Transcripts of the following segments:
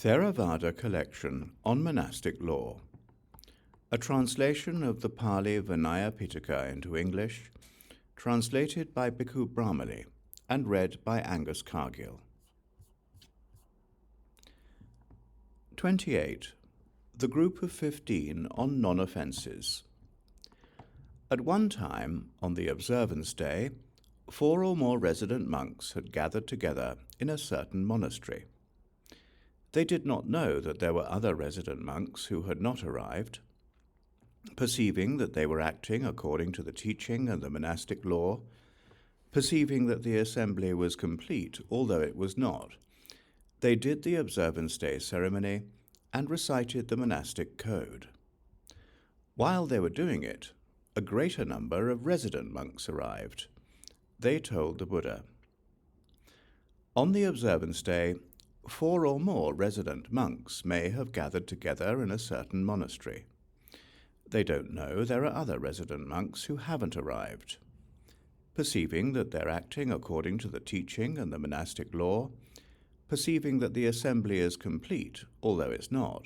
Theravada collection on monastic law. A translation of the Pali Vinaya Pitaka into English, translated by Bhikkhu Brahmali and read by Angus Cargill. 28. The Group of 15 on Non-Offences. At one time, on the Observance Day, 4 or more resident monks had gathered together in a certain monastery. They did not know that there were other resident monks who had not arrived. Perceiving that they were acting according to the teaching and the monastic law, perceiving that the assembly was complete, although it was not, they did the Observance Day ceremony and recited the monastic code. While they were doing it, a greater number of resident monks arrived. They told the Buddha. On the Observance Day, 4 or more resident monks may have gathered together in a certain monastery. They don't know there are other resident monks who haven't arrived. Perceiving that they're acting according to the teaching and the monastic law, perceiving that the assembly is complete, although it's not,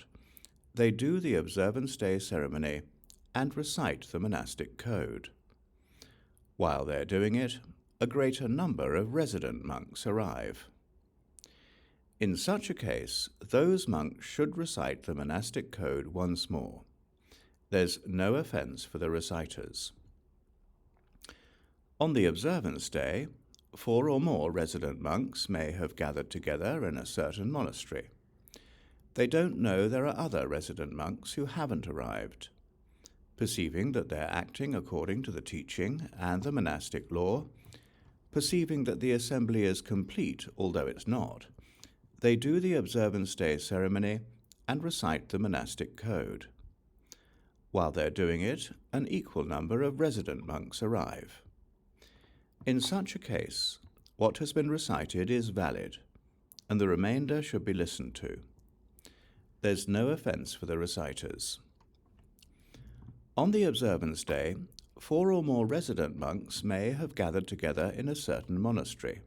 they do the Observance Day ceremony and recite the monastic code. While they're doing it, a greater number of resident monks arrive. In such a case, those monks should recite the monastic code once more. There's no offense for the reciters. On the Observance Day, 4 or more resident monks may have gathered together in a certain monastery. They don't know there are other resident monks who haven't arrived. Perceiving that they're acting according to the teaching and the monastic law, perceiving that the assembly is complete, although it's not, they do the Observance Day ceremony and recite the monastic code. While they're doing it, an equal number of resident monks arrive. In such a case, what has been recited is valid, and the remainder should be listened to. There's no offense for the reciters. On the Observance Day, 4 or more resident monks may have gathered together in a certain monastery.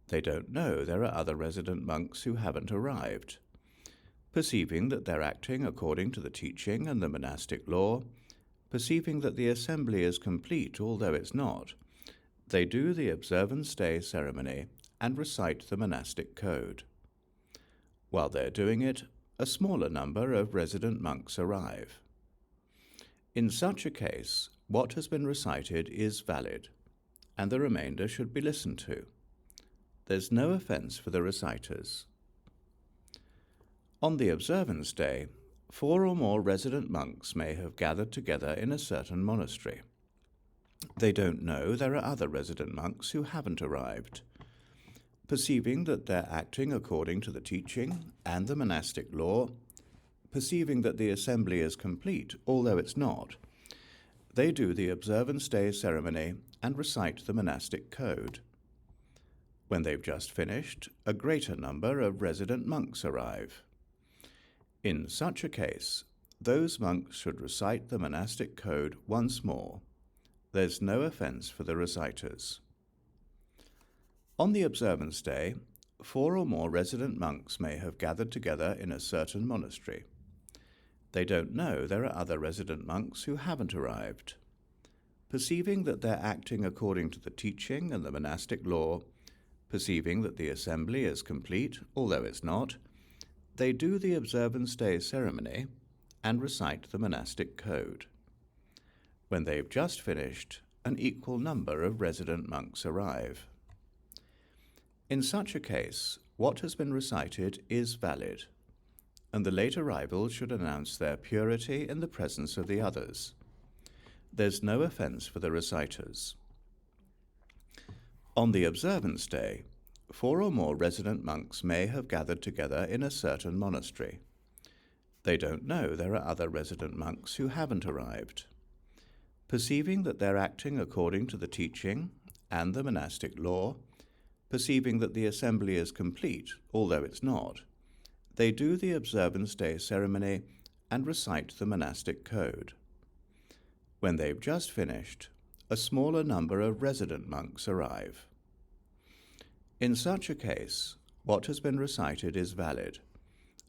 They don't know there are other resident monks who haven't arrived. Perceiving that they're acting according to the teaching and the monastic law, perceiving that the assembly is complete, although it's not, they do the Observance Day ceremony and recite the monastic code. While they're doing it, a smaller number of resident monks arrive. In such a case, what has been recited is valid, and the remainder should be listened to. There's no offense for the reciters. On the Observance Day, 4 or more resident monks may have gathered together in a certain monastery. They don't know there are other resident monks who haven't arrived. Perceiving that they're acting according to the teaching and the monastic law, perceiving that the assembly is complete, although it's not, they do the Observance Day ceremony and recite the monastic code. When they've just finished, a greater number of resident monks arrive. In such a case, those monks should recite the monastic code once more. There's no offense for the reciters. On the Observance Day, 4 or more resident monks may have gathered together in a certain monastery. They don't know there are other resident monks who haven't arrived. Perceiving that they're acting according to the teaching and the monastic law, perceiving that the assembly is complete, although it's not, they do the Observance Day ceremony and recite the monastic code. When they've just finished, an equal number of resident monks arrive. In such a case, what has been recited is valid, and the late arrivals should announce their purity in the presence of the others. There's no offense for the reciters. On the Observance Day, 4 or more resident monks may have gathered together in a certain monastery. They don't know there are other resident monks who haven't arrived. Perceiving that they're acting according to the teaching and the monastic law, perceiving that the assembly is complete, although it's not, they do the Observance Day ceremony and recite the monastic code. When they've just finished, a smaller number of resident monks arrive. In such a case, what has been recited is valid,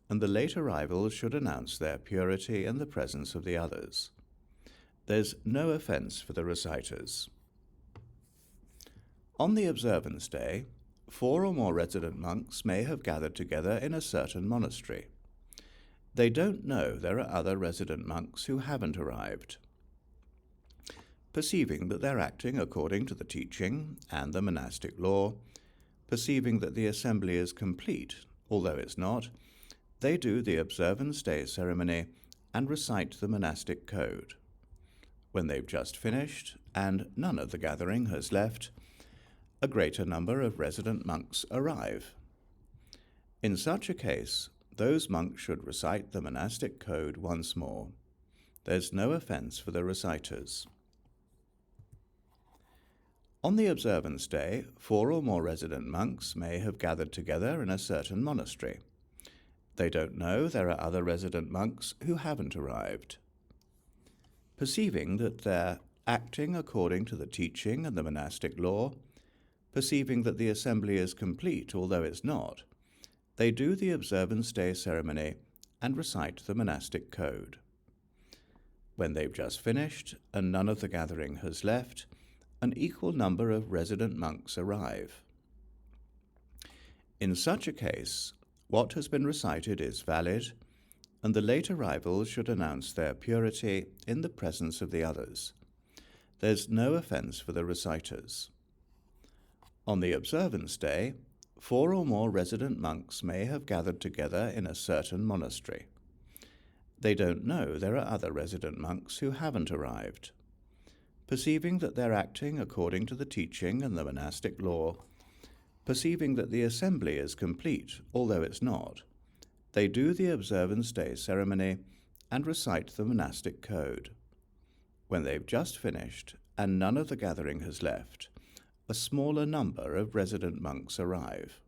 and the late arrivals should announce their purity in the presence of the others. There's no offense for the reciters. On the observance day, 4 or more resident monks may have gathered together in a certain monastery. They don't know there are other resident monks who haven't arrived. Perceiving that they're acting according to the teaching and the monastic law, perceiving that the assembly is complete, although it's not, they do the observance day ceremony and recite the monastic code. When they've just finished, and none of the gathering has left, a greater number of resident monks arrive. In such a case, those monks should recite the monastic code once more. There's no offense for the reciters. On the observance day, 4 or more resident monks may have gathered together in a certain monastery. They don't know there are other resident monks who haven't arrived. Perceiving that they're acting according to the teaching and the monastic law, perceiving that the assembly is complete, although it's not, they do the observance day ceremony and recite the monastic code. When they've just finished, and none of the gathering has left, an equal number of resident monks arrive. In such a case, what has been recited is valid, and the late arrivals should announce their purity in the presence of the others. There's no offense for the reciters. On the observance day, 4 or more resident monks may have gathered together in a certain monastery. They don't know there are other resident monks who haven't arrived. Perceiving that they're acting according to the teaching and the monastic law, perceiving that the assembly is complete, although it's not, they do the observance day ceremony and recite the monastic code. When they've just finished, and none of the gathering has left, a smaller number of resident monks arrive.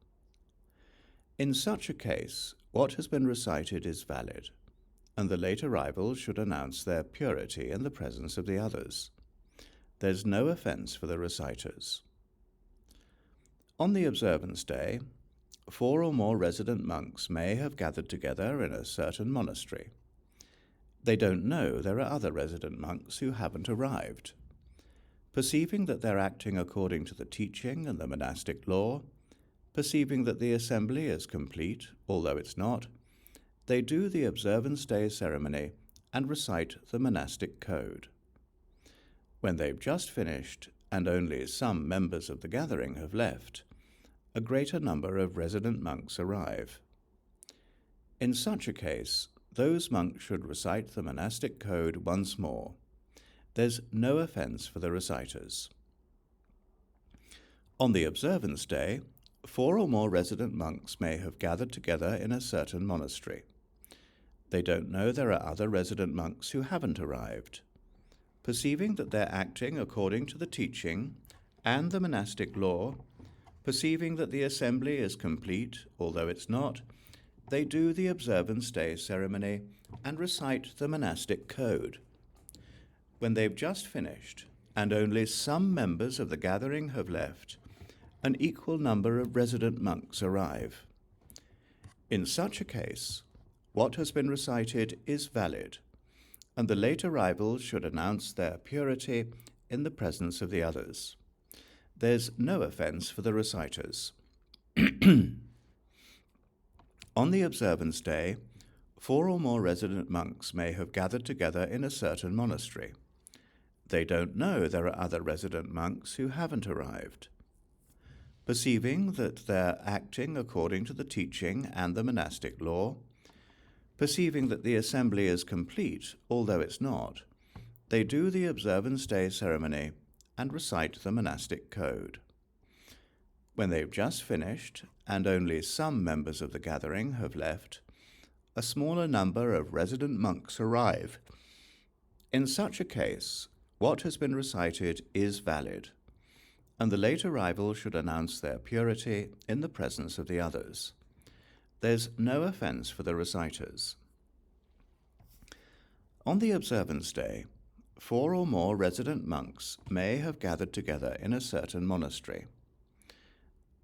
In such a case, what has been recited is valid, and the late arrivals should announce their purity in the presence of the others. There's no offense for the reciters. On the observance day, 4 or more resident monks may have gathered together in a certain monastery. They don't know there are other resident monks who haven't arrived. Perceiving that they're acting according to the teaching and the monastic law, perceiving that the assembly is complete, although it's not, they do the observance day ceremony and recite the monastic code. When they've just finished, and only some members of the gathering have left, a greater number of resident monks arrive. In such a case, those monks should recite the monastic code once more. There's no offense for the reciters. On the observance day, 4 or more resident monks may have gathered together in a certain monastery. They don't know there are other resident monks who haven't arrived. Perceiving that they're acting according to the teaching and the monastic law, perceiving that the assembly is complete, although it's not, they do the observance day ceremony and recite the monastic code. When they've just finished, and only some members of the gathering have left, an equal number of resident monks arrive. In such a case, what has been recited is valid, and the late arrivals should announce their purity in the presence of the others. There's no offense for the reciters. On the observance day, 4 or more resident monks may have gathered together in a certain monastery. They don't know there are other resident monks who haven't arrived. Perceiving that they're acting according to the teaching and the monastic law, perceiving that the assembly is complete, although it's not, they do the observance day ceremony and recite the monastic code. When they've just finished, and only some members of the gathering have left, a smaller number of resident monks arrive. In such a case, what has been recited is valid, and the late arrival should announce their purity in the presence of the others. There's no offense for the reciters. On the observance day, 4 or more resident monks may have gathered together in a certain monastery.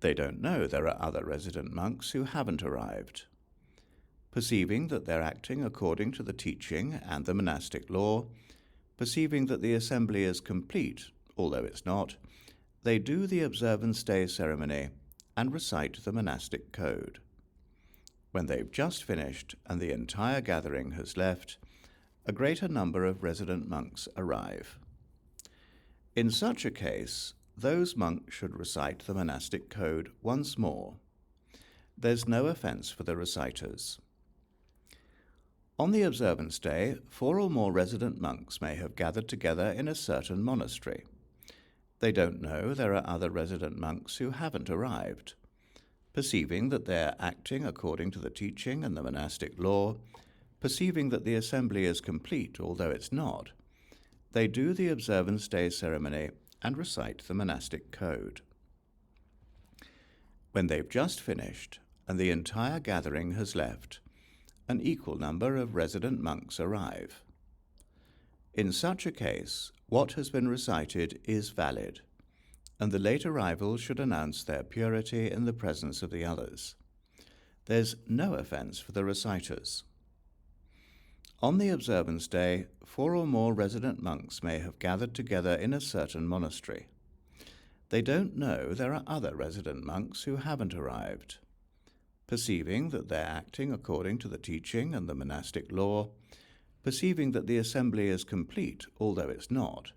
They don't know there are other resident monks who haven't arrived. perceiving that they're acting according to the teaching and the monastic law, perceiving that the assembly is complete, although it's not, they do the observance day ceremony and recite the monastic code. When they've just finished and the entire gathering has left, a greater number of resident monks arrive. In such a case, those monks should recite the monastic code once more. There's no offense for the reciters. On the observance day, 4 or more resident monks may have gathered together in a certain monastery. They don't know there are other resident monks who haven't arrived. Perceiving that they're acting according to the teaching and the monastic law, perceiving that the assembly is complete, although it's not, they do the observance day ceremony and recite the monastic code. When they've just finished and the entire gathering has left, an equal number of resident monks arrive. In such a case, what has been recited is valid, and the late arrivals should announce their purity in the presence of the others. There's no offense for the reciters. On the observance day, 4 or more resident monks may have gathered together in a certain monastery. They don't know there are other resident monks who haven't arrived. Perceiving that they're acting according to the teaching and the monastic law, perceiving that the assembly is complete, although it's not,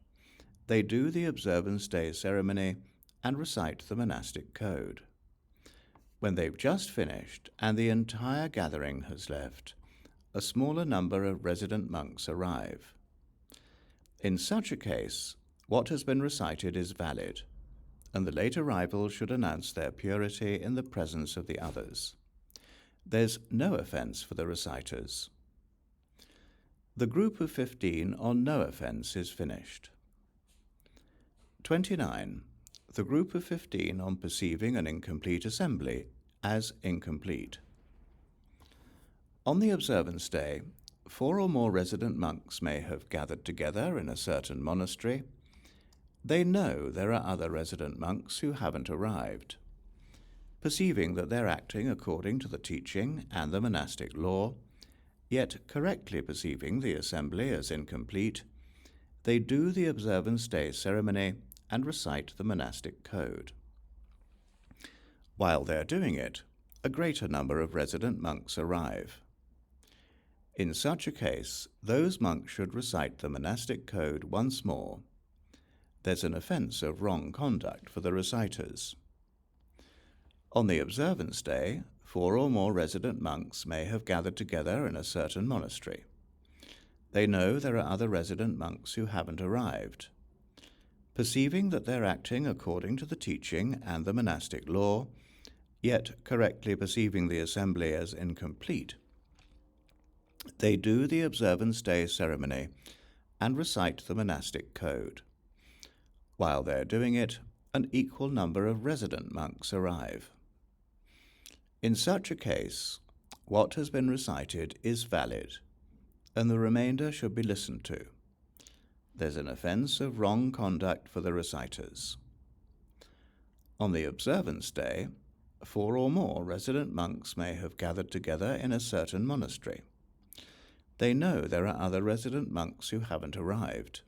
they do the observance day ceremony and recite the monastic code. When they've just finished and the entire gathering has left, a smaller number of resident monks arrive. In such a case, what has been recited is valid, and the late arrivals should announce their purity in the presence of the others. There's no offense for the reciters. The group of 15 on no offense is finished. 29. The group of 15 on perceiving an incomplete assembly as incomplete. On the observance day, 4 or more resident monks may have gathered together in a certain monastery. They know there are other resident monks who haven't arrived. Perceiving that they're acting according to the teaching and the monastic law, yet correctly perceiving the assembly as incomplete, they do the observance day ceremony and recite the monastic code. While they're doing it, a greater number of resident monks arrive. In such a case, those monks should recite the monastic code once more. There's an offense of wrong conduct for the reciters. On the observance day, 4 or more resident monks may have gathered together in a certain monastery. They know there are other resident monks who haven't arrived. Perceiving that they're acting according to the teaching and the monastic law, yet correctly perceiving the assembly as incomplete, they do the observance day ceremony and recite the monastic code. While they're doing it, an equal number of resident monks arrive. In such a case, what has been recited is valid, and the remainder should be listened to. There's an offense of wrong conduct for the reciters. On the observance day, 4 or more resident monks may have gathered together in a certain monastery. They know there are other resident monks who haven't arrived.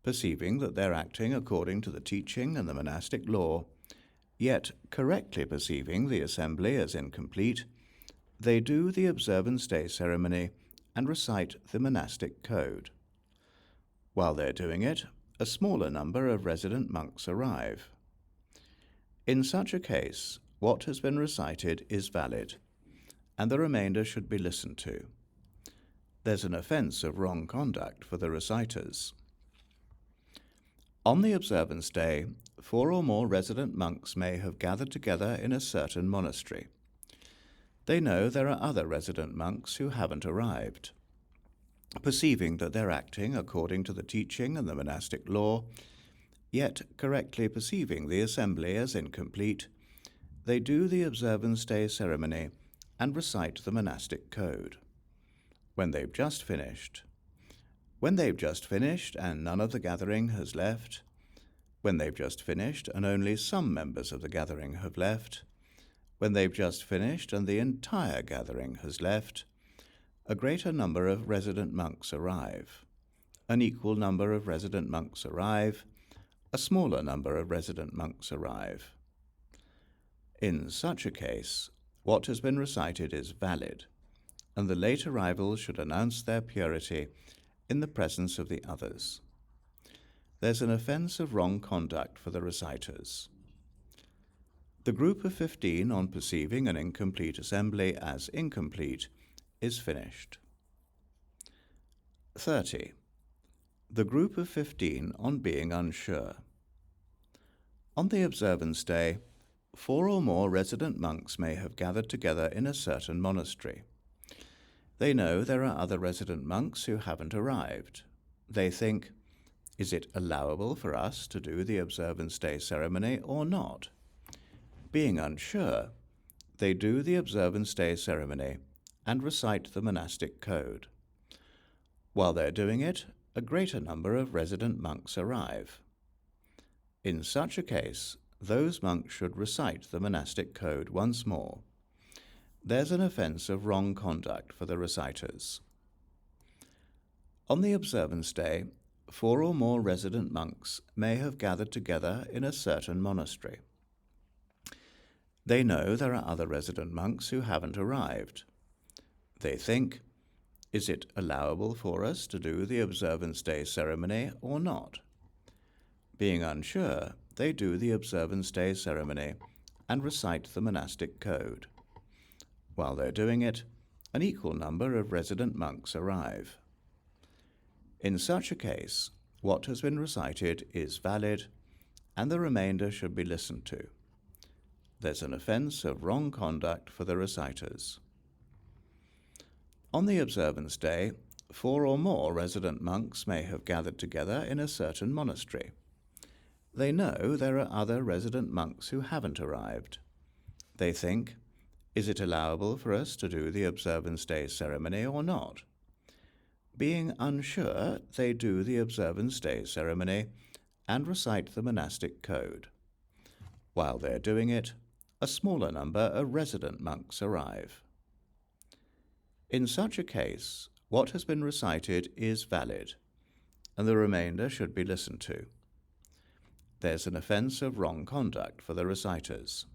Perceiving that they're acting according to the teaching and the monastic law, yet correctly perceiving the assembly as incomplete, they do the observance day ceremony and recite the monastic code. While they're doing it, a smaller number of resident monks arrive. In such a case, what has been recited is valid, and the remainder should be listened to. There's an offense of wrong conduct for the reciters. On the observance day, 4 or more resident monks may have gathered together in a certain monastery. They know there are other resident monks who haven't arrived. Perceiving that they're acting according to the teaching and the monastic law, yet correctly perceiving the assembly as incomplete, they do the observance day ceremony and recite the monastic code. When they've just finished and none of the gathering has left, when they've just finished and only some members of the gathering have left, When they've just finished and the entire gathering has left, a greater number of resident monks arrive. An equal number of resident monks arrive. A smaller number of resident monks arrive. In such a case, what has been recited is valid, and the late arrivals should announce their purity in the presence of the others. There's an offence of wrong conduct for the reciters. The group of 15 on perceiving an incomplete assembly as incomplete is finished. 30. The group of 15 on being unsure. On the observance day, 4 or more resident monks may have gathered together in a certain monastery. They know there are other resident monks who haven't arrived. They think, is it allowable for us to do the observance day ceremony or not? Being unsure, they do the observance day ceremony and recite the monastic code. While they're doing it, a greater number of resident monks arrive. In such a case, those monks should recite the monastic code once more. There's an offence of wrong conduct for the reciters. On the observance day, 4 or more resident monks may have gathered together in a certain monastery. They know there are other resident monks who haven't arrived. They think, is it allowable for us to do the observance day ceremony or not? Being unsure, they do the observance day ceremony and recite the monastic code. While they're doing it, an equal number of resident monks arrive. In such a case, what has been recited is valid, and the remainder should be listened to. There's an offence of wrong conduct for the reciters. On the observance day, 4 or more resident monks may have gathered together in a certain monastery. They know there are other resident monks who haven't arrived. They think, is it allowable for us to do the observance day ceremony or not? Being unsure, they do the observance day ceremony and recite the monastic code. While they're doing it, a smaller number of resident monks arrive. In such a case, what has been recited is valid, and the remainder should be listened to. There's an offence of wrong conduct for the reciters.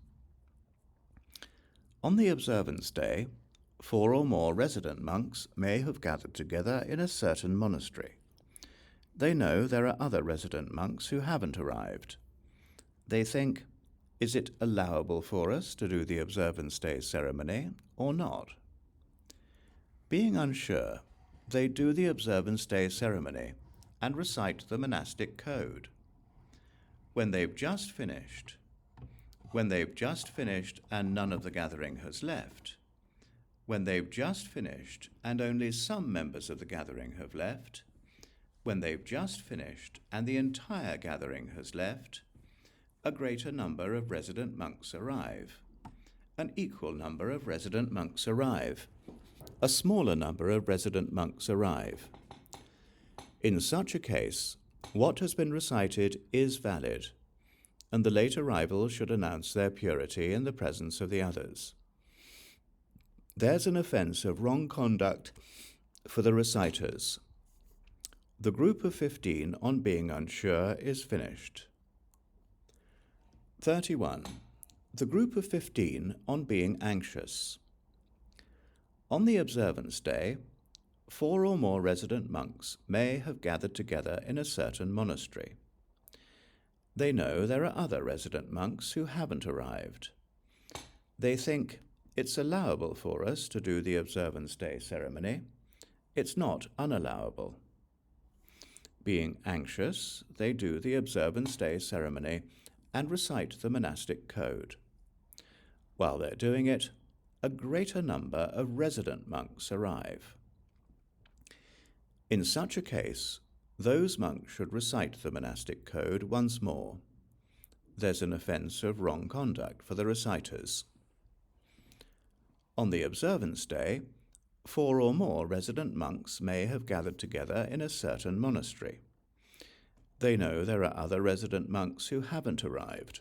On the observance day, 4 or more resident monks may have gathered together in a certain monastery. They know there are other resident monks who haven't arrived. They think, is it allowable for us to do the observance day ceremony or not? Being unsure, they do the observance day ceremony and recite the monastic code. When they've just finished and none of the gathering has left, when they've just finished and only some members of the gathering have left, when they've just finished and the entire gathering has left, a greater number of resident monks arrive. An equal number of resident monks arrive. A smaller number of resident monks arrive. In such a case, what has been recited is valid, and the late arrivals should announce their purity in the presence of the others. There's an offence of wrong conduct for the reciters. The group of 15 on being unsure is finished. 31. The group of 15 on being anxious. On the observance day, 4 or more resident monks may have gathered together in a certain monastery. They know there are other resident monks who haven't arrived. They think, it's allowable for us to do the observance day ceremony. It's not unallowable. Being anxious, they do the observance day ceremony and recite the monastic code. While they're doing it, a greater number of resident monks arrive. In such a case, those monks should recite the monastic code once more. There's an offence of wrong conduct for the reciters. On the observance day, 4 or more resident monks may have gathered together in a certain monastery. They know there are other resident monks who haven't arrived.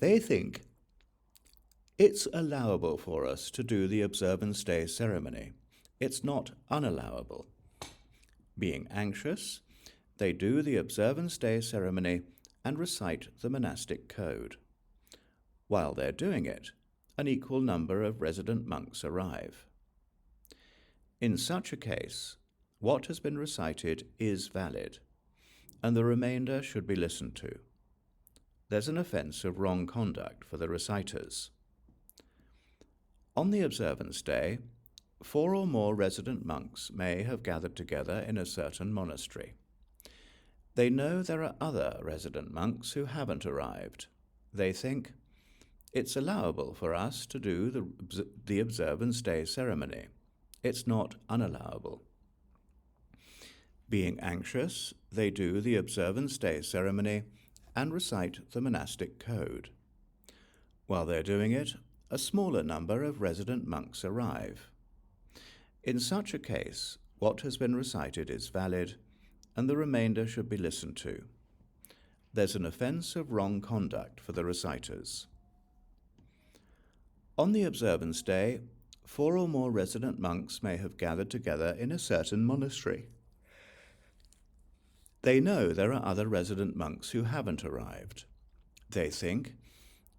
They think, It's allowable for us to do the Observance Day ceremony. It's not unallowable. Being anxious, they do the Observance Day ceremony and recite the monastic code. While they're doing it, an equal number of resident monks arrive. In such a case, what has been recited is valid, and the remainder should be listened to. There's an offence of wrong conduct for the reciters. On the Observance Day, 4 or more resident monks may have gathered together in a certain monastery. They know there are other resident monks who haven't arrived. They think, it's allowable for us to do the Observance Day ceremony. It's not unallowable. Being anxious, they do the Observance Day ceremony and recite the monastic code. While they're doing it, a smaller number of resident monks arrive. In such a case, what has been recited is valid, and the remainder should be listened to. There's an offence of wrong conduct for the reciters. On the Observance Day, 4 or more resident monks may have gathered together in a certain monastery. They know there are other resident monks who haven't arrived. They think,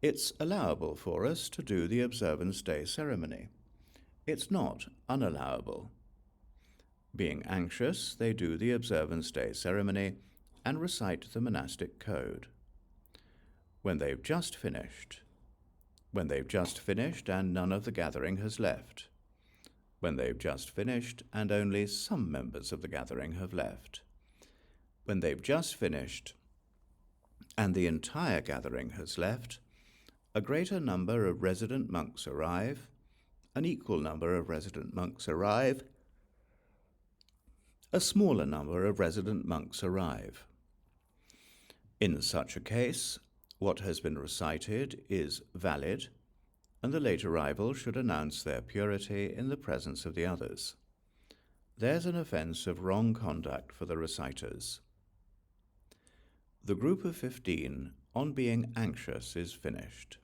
it's allowable for us to do the Observance Day ceremony. It's not unallowable. Being anxious, they do the Observance Day ceremony and recite the monastic code. When they've just finished and none of the gathering has left. When they've just finished and only some members of the gathering have left. When they've just finished and the entire gathering has left, a greater number of resident monks arrive, an equal number of resident monks arrive, a smaller number of resident monks arrive. In such a case, what has been recited is valid, and the late arrival should announce their purity in the presence of the others. There's an offence of wrong conduct for the reciters. The group of 15 on being anxious is finished.